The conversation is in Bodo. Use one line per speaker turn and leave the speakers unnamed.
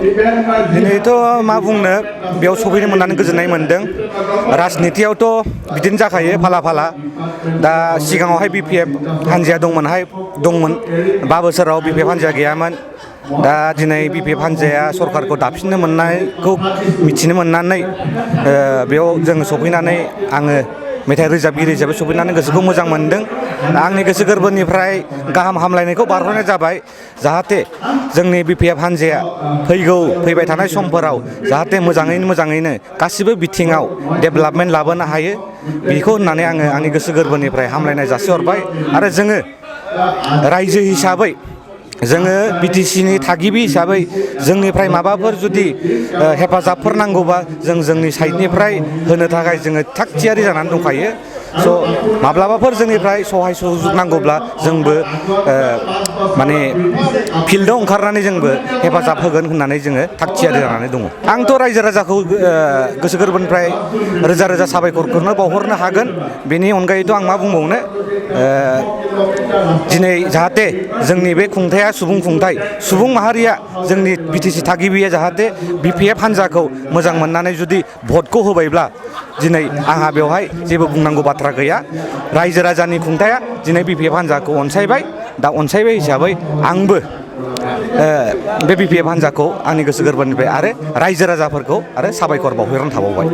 दिनैथ' मा बुंनो बेयाव सफैनो मोननानै गोजोननाय मोन्दों। राजनितियावथ' बिदिनो जाखायो फाला फाला। दा सिगाङावहाय BPF हान्जाया दंमोन 5 बोसोराव BPF हान्जाया गैयामोन। दा दिनै BPF हान्जाया सरकारखौ दाफिननो मोननायखौ मिथिनो मोननानै बेयाव जोङो सफैनानै आङो मेथाइ रोजाबगिरि हिसाबै सफैनानै गोसोखौ मोजां मोनदों। आंनि गोसो गोरबोनिफ्राय गाहाम हामलायनायखौ बारहरनाय जाबाय जाहाथे जोंनि BPF हान्जाया फैबाय थानाय समफोराव जाहाथे मोजाङैनो गासिबो बिथिङाव डेभेलपमेन्ट लाबोनो हायो बेखौ होननानै आङो आंनि गोसो गोरबोनिफ्राय हामलायनाय जासिहरबाय। आरो जोङो रायजो हिसाबै जोङो BTCनि थागिबि हिसाबै जोंनिफ्राय माबाफोर जुदि हेफाजाबफोर नांगौबा जों जोंनि साइडनिफ्राय होनो थाखाय जोङो थाग थियारि जानानै दंखायो। स' माब्लाबाफोर जोंनिफ्राय सहाय सुजुग नांगौब्ला जोंबो माने फिल्डआव ओंखारनानै जोंबो हेफाजाब होगोन होननानै जोङो थाग थियारि जानानै दङ। आंथ' रायजो राजाखौ गोसो गोरबोनिफ्राय रोजा रोजा साबायखरखौनो बावहरनो हागोन। बेनि अनगायैथ' आं मा बुंबावनो दिनै जाहाथे जोंनि बे खुंथाया सुबुं खुंथाय सुबुं माहारिया जोंनि BTC थागिबिया जाहाथे BPF हान्जाखौ मोजां मोननानै जुदि भटखौ होबायब्ला दिनै आंहा बेवहाय जेबो बुंनांगौ बाथ्रा गैया। रायजो राजानि खुंथाया दिनै BPF हान्जाखौ अनसायबाय। दा अनसायबाय हिसाबै आंबो बे BPF हान्जाखौ आंनि गोसो गोरबोनिफ्राय आरो रायजो राजाफोरखौ आरो साबायखर बावहरनानै थाबावबाय।